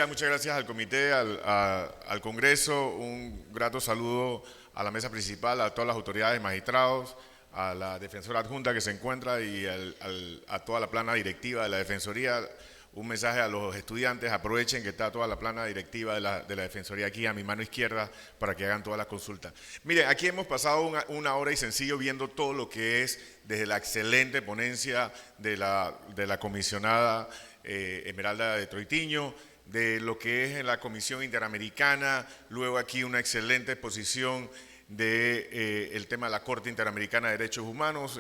muchas gracias al comité, al Congreso, un grato saludo a la mesa principal, a todas las autoridades, magistrados, a la defensora adjunta que se encuentra y a toda la plana directiva de la Defensoría. Un mensaje a los estudiantes, aprovechen que está toda la plana directiva de la Defensoría aquí a mi mano izquierda para que hagan todas las consultas. Miren, aquí hemos pasado una hora y sencillo viendo todo lo que es desde la excelente ponencia de la comisionada Esmeralda de Troitiño, de lo que es en la Comisión Interamericana, luego aquí una excelente exposición de el tema de la Corte Interamericana de Derechos Humanos,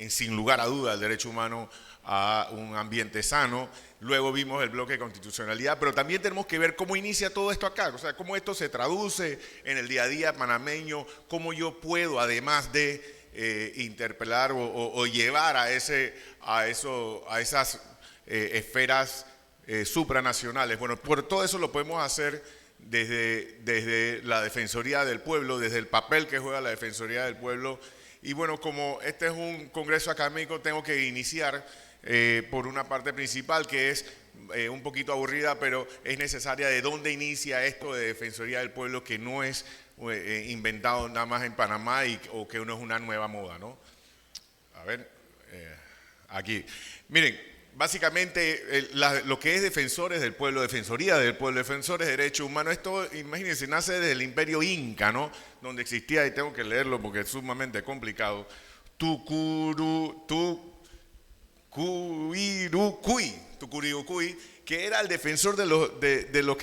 sin lugar a duda el derecho humano a un ambiente sano. Luego vimos el bloque de constitucionalidad, pero también tenemos que ver cómo inicia todo esto acá, o sea, cómo esto se traduce en el día a día panameño, cómo yo puedo, además de interpelar o llevar a esas esferas supranacionales. Bueno, por todo eso lo podemos hacer desde la Defensoría del Pueblo, desde el papel que juega la Defensoría del Pueblo. Y bueno, como este es un congreso académico, tengo que iniciar por una parte principal que es un poquito aburrida, pero es necesaria, de dónde inicia esto de Defensoría del Pueblo, que no es inventado nada más en Panamá o que no es una nueva moda, ¿no? A ver, aquí. Miren, básicamente lo que es defensores del pueblo, defensoría del pueblo, defensores de derechos humanos, esto, imagínense, nace desde el imperio inca, ¿no? Donde existía, y tengo que leerlo porque es sumamente complicado, Tucuriucuy, que era el defensor de los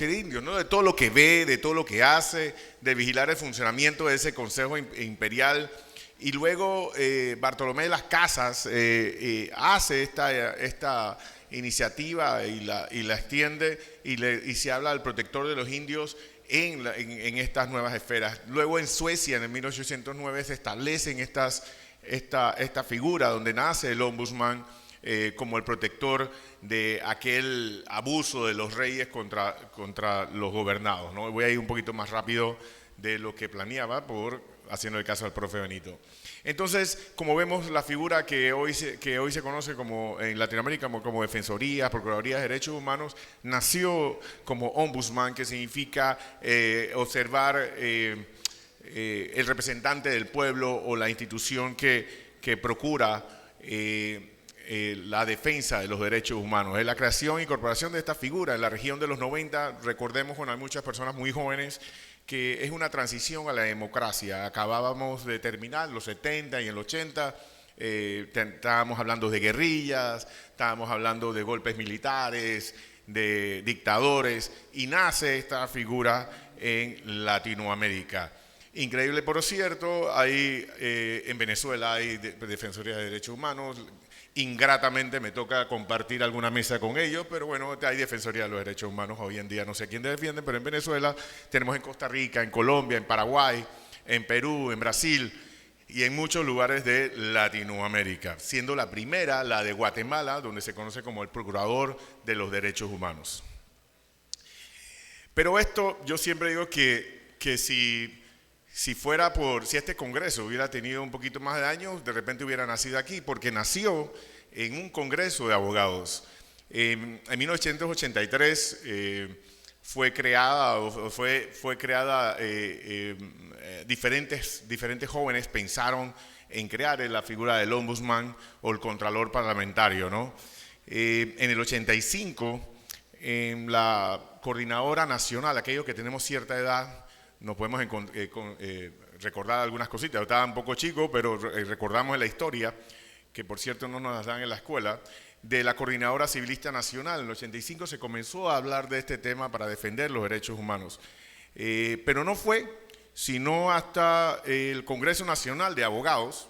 indios, ¿no? De todo lo que ve, de todo lo que hace, de vigilar el funcionamiento de ese consejo imperial. Y luego Bartolomé de las Casas hace esta iniciativa y la extiende y se habla del protector de los indios en estas nuevas esferas. Luego en Suecia, en el 1809, se establecen esta figura donde nace el ombudsman como el protector de aquel abuso de los reyes contra los gobernados, ¿no? Voy a ir un poquito más rápido de lo que planeaba haciendo el caso al profe Benito. Entonces, como vemos, la figura que hoy se conoce como en Latinoamérica como Defensoría, Procuraduría de Derechos Humanos, nació como ombudsman, que significa observar el representante del pueblo o la institución que procura la defensa de los derechos humanos. Es la creación y incorporación de esta figura en la región de los 90, recordemos, bueno, hay muchas personas muy jóvenes, que es una transición a la democracia. Acabábamos de terminar los 70 y en el 80, estábamos hablando de guerrillas, estábamos hablando de golpes militares, de dictadores, y nace esta figura en Latinoamérica. Increíble, por cierto, en Venezuela hay Defensoría de Derechos Humanos. Ingratamente me toca compartir alguna mesa con ellos, pero bueno, hay Defensoría de los Derechos Humanos hoy en día, no sé quién defiende, pero en Venezuela tenemos, en Costa Rica, en Colombia, en Paraguay, en Perú, en Brasil y en muchos lugares de Latinoamérica, siendo la primera la de Guatemala, donde se conoce como el Procurador de los Derechos Humanos. Pero esto, yo siempre digo que si este Congreso hubiera tenido un poquito más de años, de repente hubiera nacido aquí, porque nació en un Congreso de abogados. En 1983 fue creada diferentes jóvenes pensaron en crear la figura del ombudsman o el contralor parlamentario, ¿no? En el 85, en la coordinadora nacional, aquellos que tenemos cierta edad, nos podemos recordar algunas cositas. Yo estaba un poco chico, pero recordamos la historia, que por cierto no nos las dan en la escuela, de la Coordinadora Civilista Nacional. En el 85 se comenzó a hablar de este tema para defender los derechos humanos. Pero no fue sino hasta el Congreso Nacional de Abogados,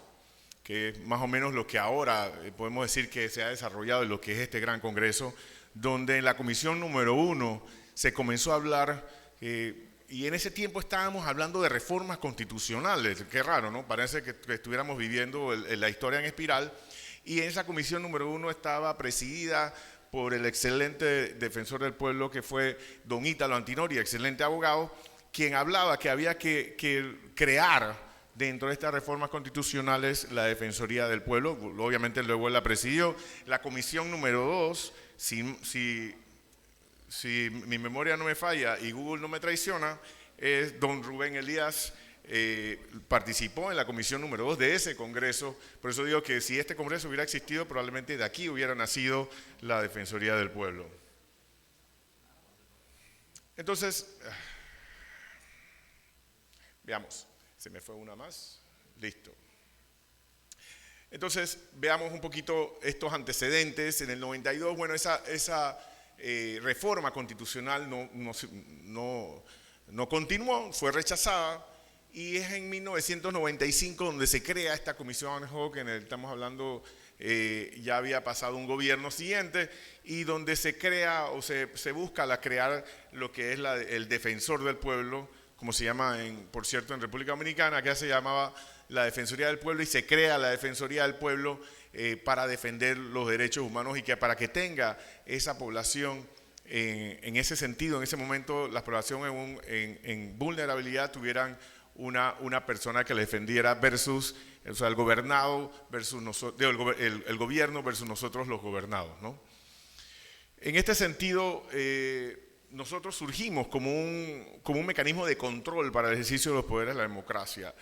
que es más o menos lo que ahora podemos decir que se ha desarrollado en lo que es este gran congreso, donde en la comisión número 1 se comenzó a hablar. Y en ese tiempo estábamos hablando de reformas constitucionales. Qué raro, ¿no? Parece que estuviéramos viviendo la historia en espiral. Y en esa comisión número 1 estaba presidida por el excelente defensor del pueblo, que fue don Ítalo Antinori, excelente abogado, quien hablaba que había que crear dentro de estas reformas constitucionales la Defensoría del Pueblo. Obviamente luego él la presidió. La comisión número 2, si mi memoria no me falla y Google no me traiciona, es don Rubén Elías. Participó en la comisión número 2 de ese congreso. Por eso digo que si este congreso hubiera existido, probablemente de aquí hubiera nacido la Defensoría del Pueblo. Entonces, veamos, se me fue una más, listo. Entonces, veamos un poquito estos antecedentes. En el 92, bueno, esa reforma constitucional no continuó, fue rechazada, y es en 1995 donde se crea esta comisión ad hoc, estamos hablando, ya había pasado un gobierno siguiente, y donde se crea o se busca crear lo que es el defensor del pueblo, como se llama, por cierto, en República Dominicana, que se llamaba la Defensoría del Pueblo, y se crea la Defensoría del Pueblo para defender los derechos humanos y para que tenga esa población en ese sentido, en ese momento, la población en vulnerabilidad tuvieran una persona que le defendiera versus, o sea, el gobernado versus el gobierno versus nosotros los gobernados, ¿no? En este sentido, nosotros surgimos como un mecanismo de control para el ejercicio de los poderes de la democracia.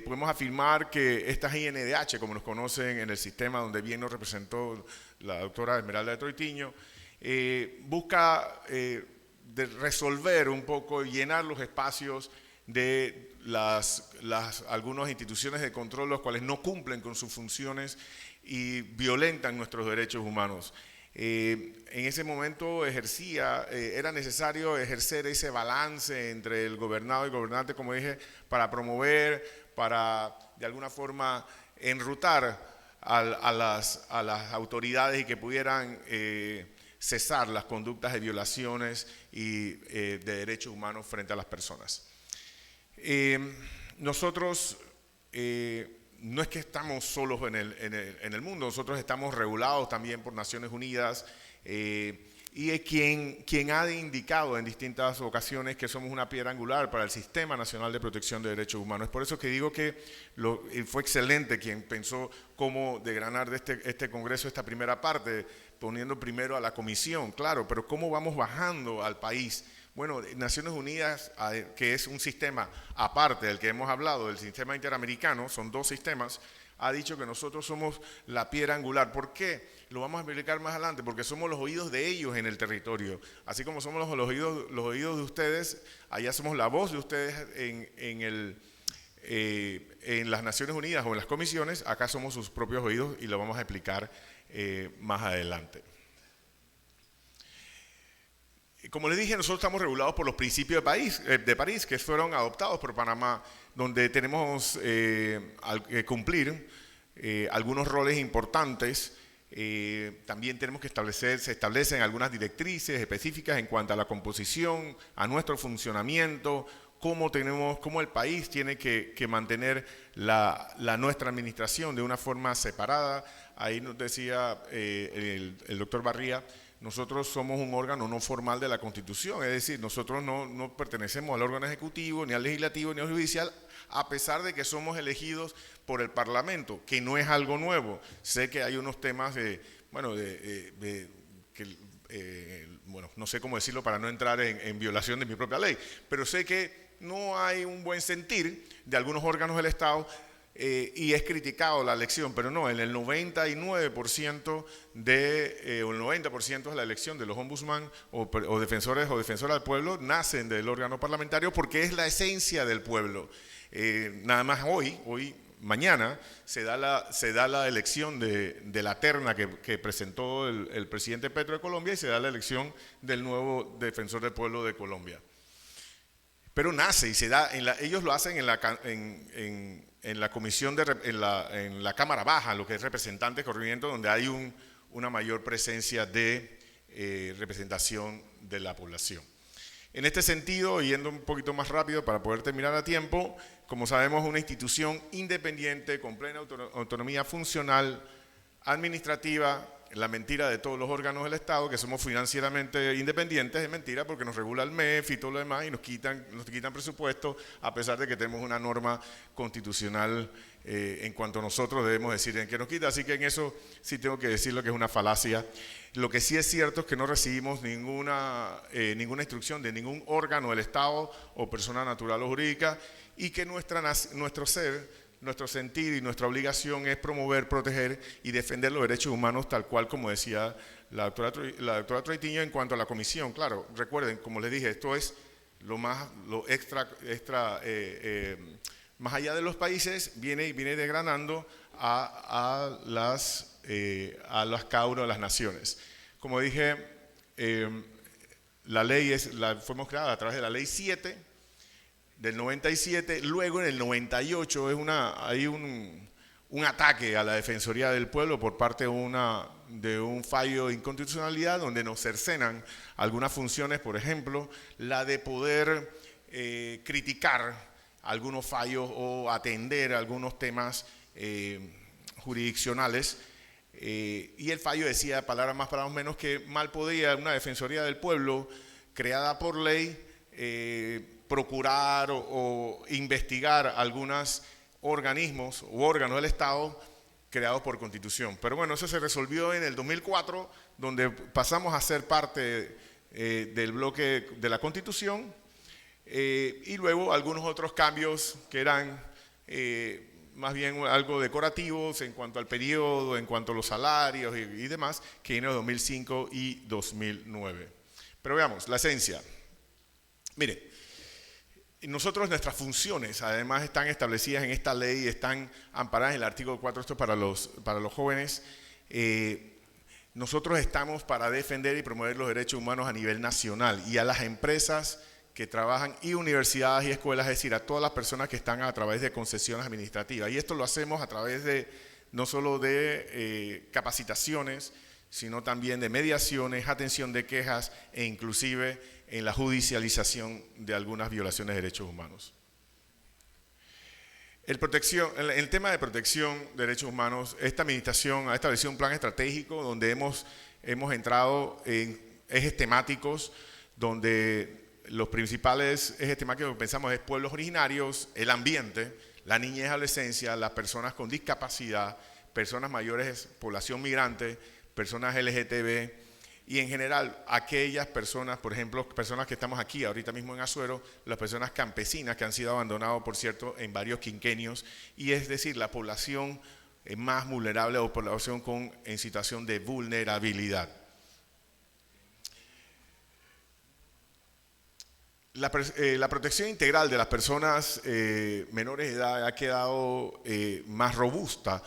Podemos afirmar que estas INDH, como nos conocen en el sistema donde bien nos representó la doctora Esmeralda de Troitiño, busca resolver un poco, llenar los espacios de algunas instituciones de control, los cuales no cumplen con sus funciones y violentan nuestros derechos humanos. En ese momento era necesario ejercer ese balance entre el gobernado y el gobernante, como dije, para promover, para de alguna forma enrutar a las autoridades y que pudieran cesar las conductas de violaciones y de derechos humanos frente a las personas. Nosotros no es que estamos solos en el mundo, nosotros estamos regulados también por Naciones Unidas, y es quien ha indicado en distintas ocasiones que somos una piedra angular para el Sistema Nacional de Protección de Derechos Humanos. Es por eso que digo que fue excelente quien pensó cómo degranar de este congreso esta primera parte, poniendo primero a la comisión, claro, pero cómo vamos bajando al país. Bueno, Naciones Unidas, que es un sistema aparte del que hemos hablado, del sistema interamericano, son dos sistemas, ha dicho que nosotros somos la piedra angular. ¿Por qué? Lo vamos a explicar más adelante, porque somos los oídos de ellos en el territorio. Así como somos los oídos de ustedes, allá somos la voz de ustedes en las Naciones Unidas o en las comisiones, acá somos sus propios oídos y lo vamos a explicar más adelante. Como les dije, nosotros estamos regulados por los principios de París, que fueron adoptados por Panamá, donde tenemos que cumplir algunos roles importantes. También tenemos que se establecen algunas directrices específicas en cuanto a la composición, a nuestro funcionamiento, cómo el país tiene que mantener nuestra administración de una forma separada. Ahí nos decía el doctor Barría, nosotros somos un órgano no formal de la Constitución, es decir, nosotros no pertenecemos al órgano ejecutivo, ni al legislativo, ni al judicial, a pesar de que somos elegidos por el Parlamento, que no es algo nuevo. Sé que hay unos temas no sé cómo decirlo para no entrar en violación de mi propia ley, pero sé que no hay un buen sentir de algunos órganos del Estado, y es criticado la elección, pero no, en el 99% o el 90% de la elección de los ombudsman o defensores o defensoras del pueblo nacen del órgano parlamentario, porque es la esencia del pueblo. Nada más mañana se da la elección de la terna que presentó el presidente Petro de Colombia, y se da la elección del nuevo defensor del pueblo de Colombia. Pero nace y se da, ellos lo hacen en la comisión, en la Cámara Baja, lo que es representantes corrientes, donde hay una mayor presencia de representación de la población. En este sentido, yendo un poquito más rápido para poder terminar a tiempo, como sabemos, es una institución independiente, con plena autonomía funcional, administrativa, la mentira de todos los órganos del Estado, que somos financieramente independientes, es mentira porque nos regula el MEF y todo lo demás y nos quitan presupuesto, a pesar de que tenemos una norma constitucional en cuanto a nosotros debemos decir en qué nos quita. Así que en eso sí tengo que decirlo que es una falacia. Lo que sí es cierto es que no recibimos ninguna instrucción de ningún órgano del Estado o persona natural o jurídica, y que nuestro ser, nuestro sentir y nuestra obligación es promover, proteger y defender los derechos humanos, tal cual como decía la doctora Troitiño en cuanto a la comisión. Claro, recuerden, como les dije, esto es lo extra más allá de los países, viene desgranando a las cauras, a las naciones. Como dije, la ley fuimos creada a través de la ley 7 del 97, luego en el 98 hay un ataque a la Defensoría del Pueblo por parte de un fallo de inconstitucionalidad donde nos cercenan algunas funciones, por ejemplo, la de poder criticar algunos fallos o atender algunos temas jurisdiccionales. Y el fallo decía, palabras más, palabras menos, que mal podía una Defensoría del Pueblo creada por ley procurar o investigar algunos organismos u órganos del Estado creados por Constitución. Pero bueno, eso se resolvió en el 2004, donde pasamos a ser parte del bloque de la Constitución, y luego algunos otros cambios que eran más bien algo decorativos en cuanto al periodo, en cuanto a los salarios y demás, que vino en 2005 y 2009. Pero veamos, la esencia. Mire, nuestras funciones además están establecidas en esta ley, están amparadas en el artículo 4, esto para los jóvenes. Nosotros estamos para defender y promover los derechos humanos a nivel nacional y a las empresas que trabajan y universidades y escuelas, es decir, a todas las personas que están a través de concesiones administrativas. Y esto lo hacemos a través de no solo de capacitaciones, sino también de mediaciones, atención de quejas e inclusive en la judicialización de algunas violaciones de derechos humanos. El tema de protección de derechos humanos, esta administración ha establecido un plan estratégico donde hemos entrado en ejes temáticos, donde los principales ejes temáticos que pensamos es pueblos originarios, el ambiente, la niñez y adolescencia, las personas con discapacidad, personas mayores, población migrante, personas LGTB y en general aquellas personas, por ejemplo, personas que estamos aquí ahorita mismo en Azuero, las personas campesinas que han sido abandonadas, por cierto, en varios quinquenios, y es decir, la población más vulnerable o población en situación de vulnerabilidad. La protección integral de las personas menores de edad ha quedado más robusta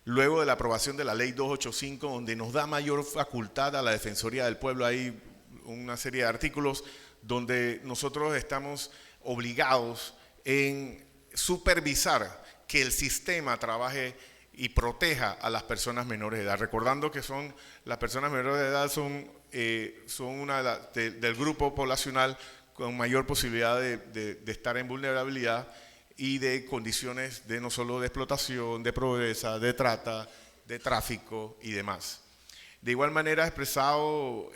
luego de la aprobación de la ley 285, donde nos da mayor facultad a la Defensoría del Pueblo. Hay una serie de artículos donde nosotros estamos obligados en supervisar que el sistema trabaje y proteja a las personas menores de edad, recordando que las personas menores de edad son del grupo poblacional con mayor posibilidad de estar en vulnerabilidad y de condiciones de no solo de explotación, de pobreza, de trata, de tráfico y demás. De igual manera ha expresado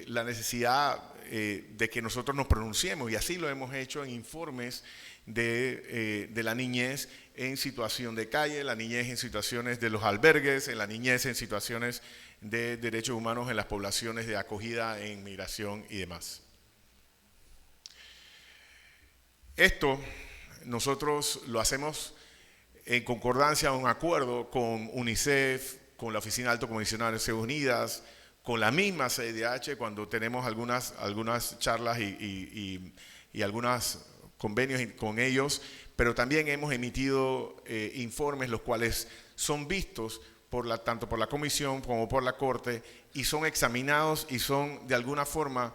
la necesidad de que nosotros nos pronunciemos, y así lo hemos hecho en informes de la niñez en situación de calle, la niñez en situaciones de los albergues, en la niñez en situaciones de derechos humanos en las poblaciones de acogida en migración y demás. Esto nosotros lo hacemos en concordancia, un acuerdo con UNICEF, con la Oficina de Alto Comisionado de Naciones Unidas, con la misma CIDH, cuando tenemos algunas charlas y algunos convenios con ellos, pero también hemos emitido informes los cuales son vistos tanto por la Comisión como por la Corte y son examinados y son de alguna forma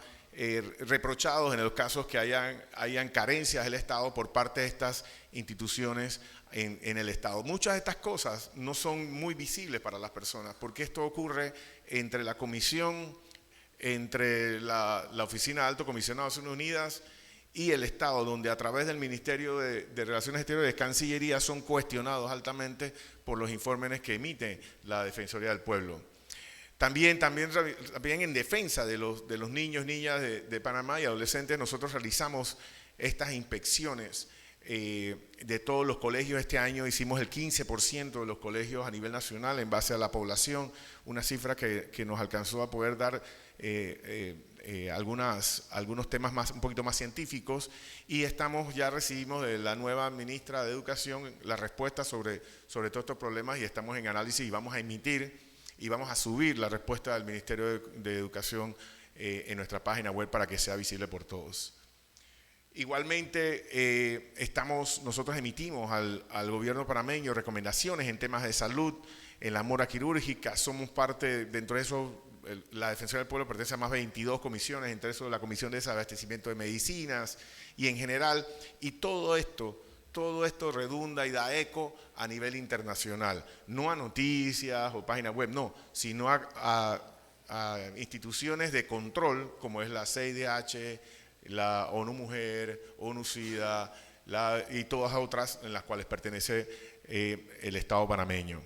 reprochados en los casos que hayan carencias del Estado por parte de estas instituciones en el Estado. Muchas de estas cosas no son muy visibles para las personas, porque esto ocurre entre la Comisión, entre la Oficina de Alto Comisionado de Naciones Unidas y el Estado, donde a través del Ministerio de Relaciones Exteriores de Cancillería son cuestionados altamente por los informes que emite la Defensoría del Pueblo. También en defensa de los niños, niñas de Panamá y adolescentes, nosotros realizamos estas inspecciones de todos los colegios. Este año hicimos el 15% de los colegios a nivel nacional en base a la población, una cifra que nos alcanzó a poder dar algunos temas un poquito más científicos, y ya recibimos de la nueva ministra de Educación la respuesta sobre todos estos problemas, y estamos en análisis y vamos a emitir y vamos a subir la respuesta del Ministerio de Educación en nuestra página web para que sea visible por todos. Igualmente, nosotros emitimos al gobierno panameño recomendaciones en temas de salud, en la mora quirúrgica. Somos parte, dentro de eso, la Defensoría del Pueblo pertenece a más de 22 comisiones, entre eso la Comisión de Desabastecimiento de Medicinas y en general, y todo esto redunda y da eco a nivel internacional, no a noticias o páginas web, no, sino a instituciones de control como es la CIDH, la ONU Mujer, ONU SIDA y todas otras en las cuales pertenece el Estado panameño.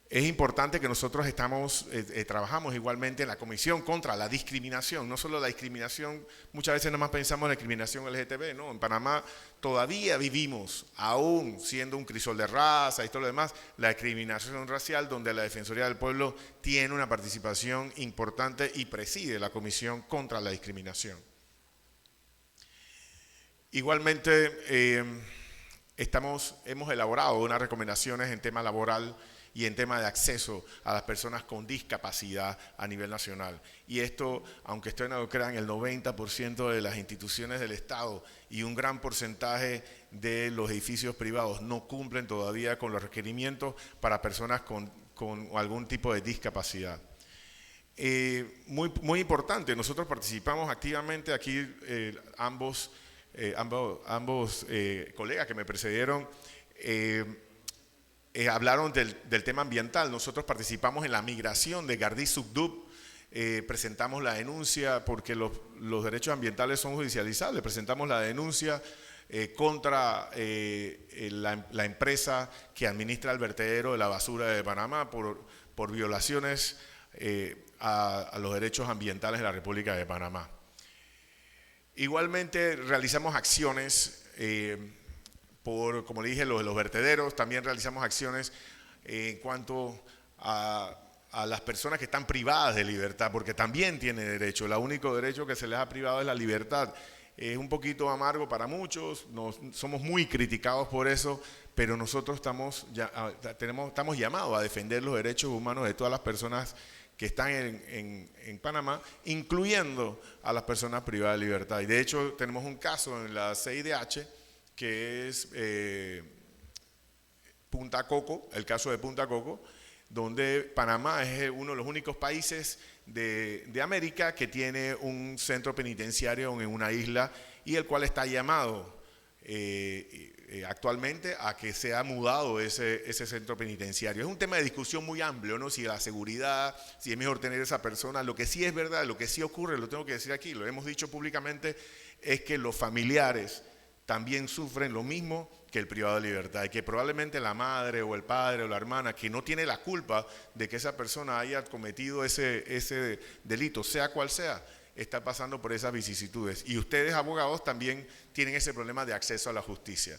Es importante que nosotros trabajamos igualmente en la Comisión contra la discriminación, no solo la discriminación, muchas veces nomás pensamos en la discriminación LGTB, no, en Panamá todavía vivimos, aún siendo un crisol de raza y todo lo demás, la discriminación racial, donde la Defensoría del Pueblo tiene una participación importante y preside la Comisión contra la discriminación. Igualmente, hemos elaborado unas recomendaciones en tema laboral y en tema de acceso a las personas con discapacidad a nivel nacional. Y esto, aunque ustedes no lo crean, el 90% de las instituciones del Estado y un gran porcentaje de los edificios privados no cumplen todavía con los requerimientos para personas con algún tipo de discapacidad. Muy importante, nosotros participamos activamente aquí, ambos colegas que me precedieron, hablaron del tema ambiental. Nosotros participamos en la migración de Gardí Subdub, presentamos la denuncia porque los derechos ambientales son judicializables, presentamos la denuncia contra la empresa que administra el vertedero de la basura de Panamá por violaciones a los derechos ambientales de la República de Panamá. Igualmente realizamos acciones como le dije, los vertederos. También realizamos acciones en cuanto a las personas que están privadas de libertad, porque también tienen derecho. El único derecho que se les ha privado es la libertad. Es un poquito amargo para muchos, somos muy criticados por eso, pero nosotros estamos llamados a defender los derechos humanos de todas las personas que están en Panamá, incluyendo a las personas privadas de libertad. Y de hecho tenemos un caso en la CIDH, que es Punta Coco, el caso de Punta Coco, donde Panamá es uno de los únicos países de América que tiene un centro penitenciario en una isla, y el cual está llamado actualmente a que sea mudado ese centro penitenciario. Es un tema de discusión muy amplio, ¿no? Si la seguridad, si es mejor tener esa persona. Lo que sí es verdad, lo que sí ocurre, lo tengo que decir aquí, lo hemos dicho públicamente, es que los familiares también sufren lo mismo que el privado de libertad, y que probablemente la madre o el padre o la hermana, que no tiene la culpa de que esa persona haya cometido ese delito, sea cual sea, está pasando por esas vicisitudes. Y ustedes, abogados, también tienen ese problema de acceso a la justicia.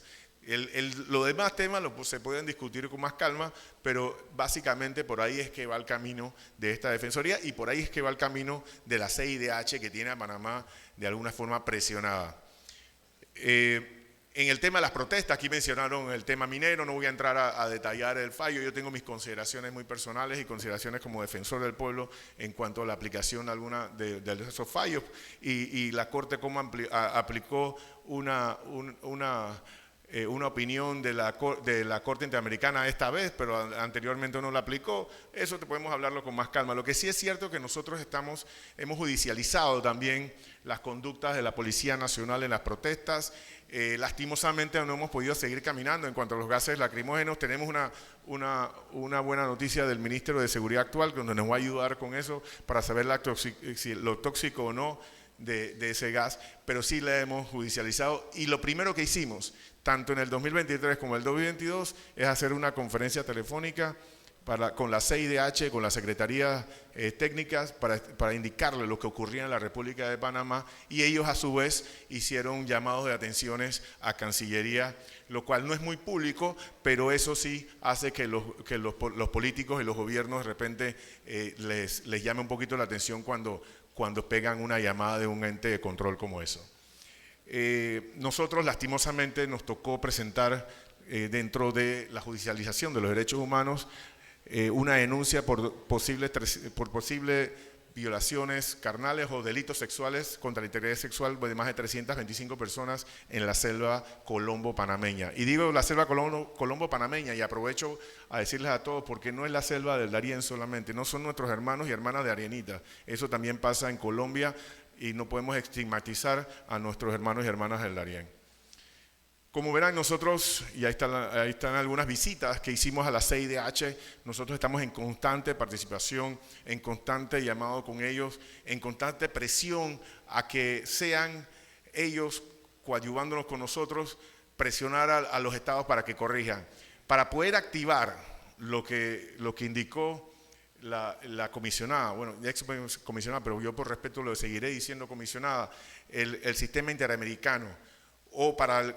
Los demás temas se pueden discutir con más calma, pero básicamente por ahí es que va el camino de esta defensoría, y por ahí es que va el camino de la CIDH, que tiene a Panamá de alguna forma presionada. En el tema de las protestas, aquí mencionaron el tema minero, no voy a entrar a detallar el fallo. Yo tengo mis consideraciones muy personales y consideraciones como defensor del pueblo en cuanto a la aplicación de alguna de esos fallos, y la Corte cómo aplicó una opinión de la Corte Interamericana esta vez, pero anteriormente no la aplicó. Eso podemos hablarlo con más calma. Lo que sí es cierto es que nosotros hemos judicializado también las conductas de la Policía Nacional en las protestas. Lastimosamente no hemos podido seguir caminando en cuanto a los gases lacrimógenos. Tenemos una buena noticia del Ministro de Seguridad actual, donde nos va a ayudar con eso para saber si lo tóxico o no de ese gas, pero sí la hemos judicializado. Y lo primero que hicimos, tanto en el 2023 como en el 2022, es hacer una conferencia telefónica con la CIDH, con las secretarías técnicas, para indicarle lo que ocurría en la República de Panamá, y ellos a su vez hicieron llamados de atenciones a Cancillería, lo cual no es muy público, pero eso sí hace que los políticos y los gobiernos de repente les llame un poquito la atención cuando pegan una llamada de un ente de control como eso. Nosotros lastimosamente nos tocó presentar dentro de la judicialización de los derechos humanos una denuncia por posibles violaciones carnales o delitos sexuales contra la integridad sexual de más de 325 personas en la selva Colombo panameña. Y digo la selva Colombo panameña, y aprovecho a decirles a todos, porque no es la selva del Darién solamente, no son nuestros hermanos y hermanas de Arienita, eso también pasa en Colombia y no podemos estigmatizar a nuestros hermanos y hermanas del Darién. Como verán nosotros, y ahí están algunas visitas que hicimos a la CIDH, nosotros estamos en constante participación, en constante llamado con ellos, en constante presión a que sean ellos coadyuvándonos con nosotros, presionar a los estados para que corrijan. Para poder activar lo que indicó la comisionada, bueno, ya ex comisionada, pero yo por respeto lo seguiré diciendo comisionada, el sistema interamericano, o para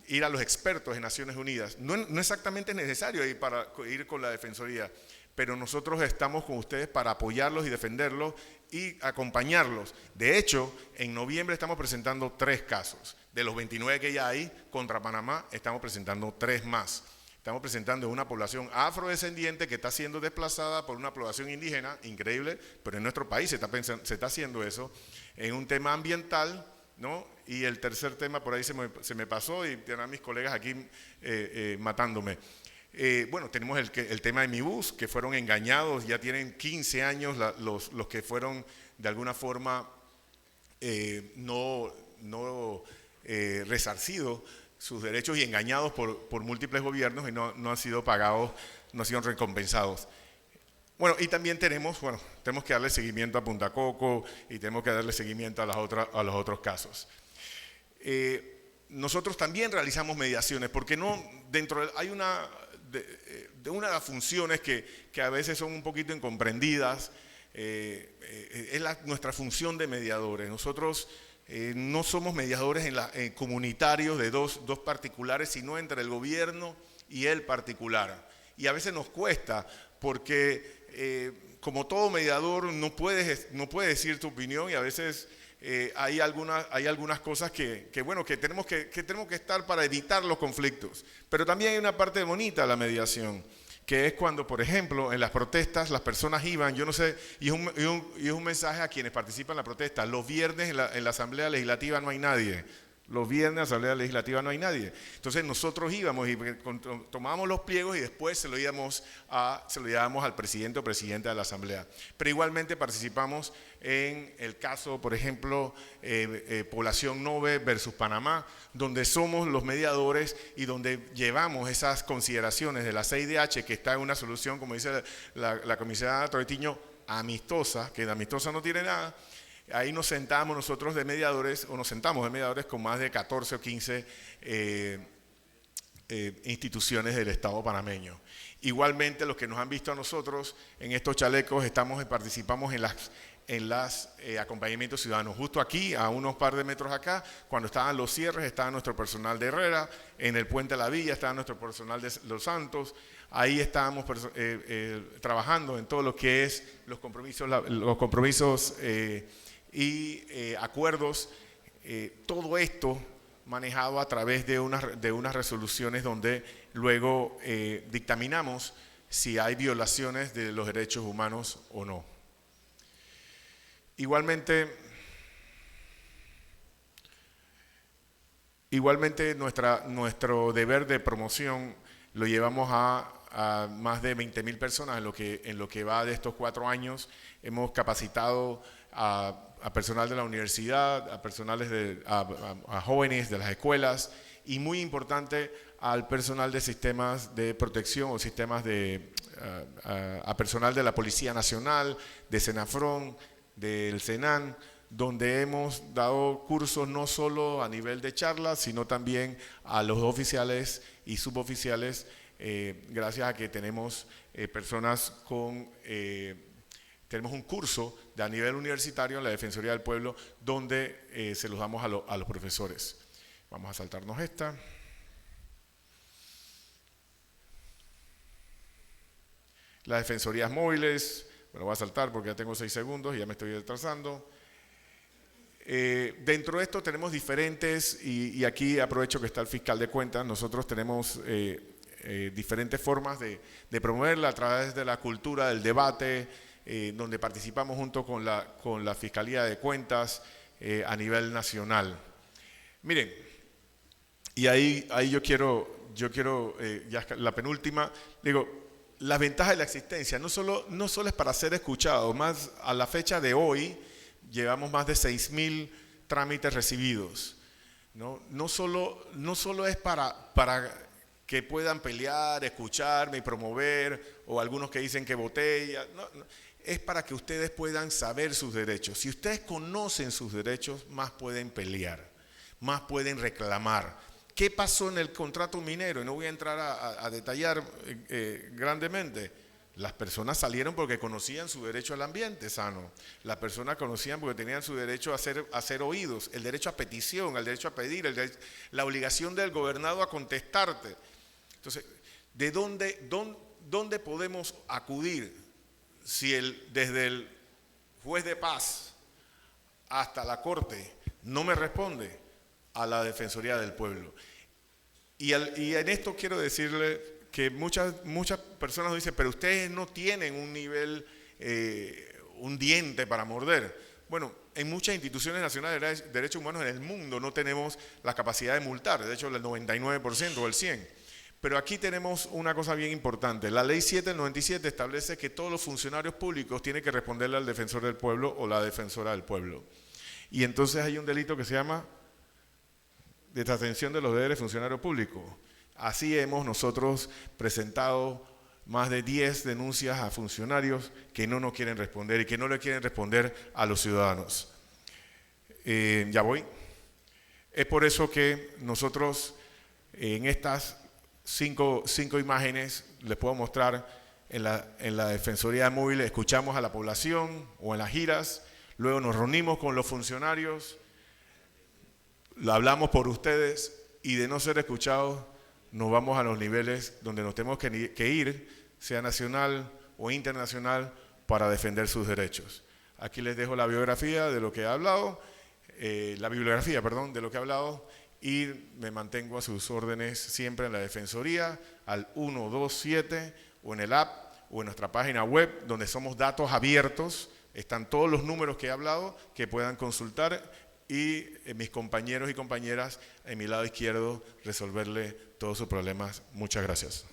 ir a los expertos en Naciones Unidas. No exactamente es necesario ir con la Defensoría, pero nosotros estamos con ustedes para apoyarlos y defenderlos y acompañarlos. De hecho, en noviembre estamos presentando 3 casos. De los 29 que ya hay contra Panamá, estamos presentando 3 más. Estamos presentando una población afrodescendiente que está siendo desplazada por una población indígena, increíble, pero en nuestro país se está haciendo eso, en un tema ambiental, ¿no? Y el tercer tema, por ahí se me pasó y tendrán mis colegas aquí matándome. Bueno, tenemos el tema de Mi Bus, que fueron engañados, ya tienen 15 años los que fueron de alguna forma no resarcidos sus derechos y engañados por múltiples gobiernos y no han sido pagados, no han sido recompensados. Bueno, y también tenemos que darle seguimiento a Punta Coco y tenemos que darle seguimiento a los otros casos. Nosotros también realizamos mediaciones, porque hay una de las funciones que a veces son un poquito incomprendidas, es nuestra función de mediadores. Nosotros no somos mediadores comunitarios de dos particulares, sino entre el gobierno y el particular. Y a veces nos cuesta, porque como todo mediador no puedes decir tu opinión, y a veces hay algunas cosas que tenemos que estar para evitar los conflictos. Pero también hay una parte bonita de la mediación, que es cuando, por ejemplo, en las protestas las personas iban, yo no sé, y es un mensaje a quienes participan en la protesta: los viernes en la Asamblea Legislativa no hay nadie. Los viernes en la Asamblea Legislativa no hay nadie. Entonces nosotros íbamos y tomábamos los pliegos y después se lo llevábamos al presidente o presidenta de la Asamblea. Pero igualmente participamos en el caso, por ejemplo, Población Nove versus Panamá, donde somos los mediadores y donde llevamos esas consideraciones de la CIDH, que está en una solución, como dice la comisionada Troitiño, amistosa, que de amistosa no tiene nada. Ahí nos sentamos nosotros de mediadores, o nos sentamos de mediadores con más de 14 o 15 instituciones del Estado panameño. Igualmente, los que nos han visto a nosotros en estos chalecos, participamos en los acompañamientos ciudadanos. Justo aquí, a unos par de metros acá, cuando estaban los cierres, estaba nuestro personal de Herrera, en el Puente de la Villa estaba nuestro personal de Los Santos. Ahí estábamos trabajando en todo lo que es los compromisos y acuerdos, todo esto manejado a través de unas resoluciones donde luego dictaminamos si hay violaciones de los derechos humanos o no. Igualmente nuestro deber de promoción lo llevamos a más de 20.000 personas en lo que va de estos 4 años. Hemos capacitado a personal de la universidad, a jóvenes de las escuelas, y muy importante, al personal de sistemas de protección o sistemas a personal de la Policía Nacional, de Senafrón, del Senan, donde hemos dado cursos no solo a nivel de charlas, sino también a los oficiales y suboficiales gracias a que tenemos personas con... tenemos un curso a nivel universitario en la Defensoría del Pueblo donde se los damos a los profesores. Vamos a saltarnos esta. Las defensorías móviles, bueno, voy a saltar porque ya tengo 6 segundos y ya me estoy retrasando. Dentro de esto tenemos diferentes, y aquí aprovecho que está el fiscal de cuentas, nosotros tenemos diferentes formas de promoverla a través de la cultura del debate, donde participamos junto con la Fiscalía de Cuentas a nivel nacional. Miren, y ahí yo quiero ya la penúltima, digo, las ventajas de la existencia no solo es para ser escuchado, más a la fecha de hoy llevamos más de 6.000 trámites recibidos. No solo es para que puedan pelear, escucharme y promover, o algunos que dicen que botella, no, es para que ustedes puedan saber sus derechos. Si ustedes conocen sus derechos, más pueden pelear, más pueden reclamar. ¿Qué pasó en el contrato minero? Y no voy a entrar a detallar grandemente. Las personas salieron porque conocían su derecho al ambiente sano. Las personas conocían porque tenían su derecho a ser oídos, el derecho a petición, el derecho a pedir, la obligación del gobernado a contestarte. Entonces, ¿de dónde podemos acudir si desde el juez de paz hasta la corte no me responde? A la Defensoría del Pueblo. Y en esto quiero decirle que muchas personas dicen, pero ustedes no tienen un nivel, un diente para morder. Bueno, en muchas instituciones nacionales de derechos humanos en el mundo no tenemos la capacidad de multar, de hecho el 99% o el 100%. Pero aquí tenemos una cosa bien importante. La ley 7 del 97 establece que todos los funcionarios públicos tienen que responderle al defensor del pueblo o la defensora del pueblo. Y entonces hay un delito que se llama desatención de los deberes de funcionario público. Así hemos nosotros presentado más de 10 denuncias a funcionarios que no nos quieren responder y que no le quieren responder a los ciudadanos. Ya voy. Es por eso que nosotros en estas cinco imágenes les puedo mostrar en la Defensoría Móvil, escuchamos a la población o en las giras, luego nos reunimos con los funcionarios, lo hablamos por ustedes y de no ser escuchados nos vamos a los niveles donde nos tenemos que ir, sea nacional o internacional, para defender sus derechos. Aquí les dejo la bibliografía de lo que he hablado, de lo que he hablado, y me mantengo a sus órdenes siempre en la Defensoría al 127 o en el app o en nuestra página web donde somos datos abiertos, están todos los números que he hablado que puedan consultar y mis compañeros y compañeras en mi lado izquierdo resolverle todos sus problemas. Muchas gracias.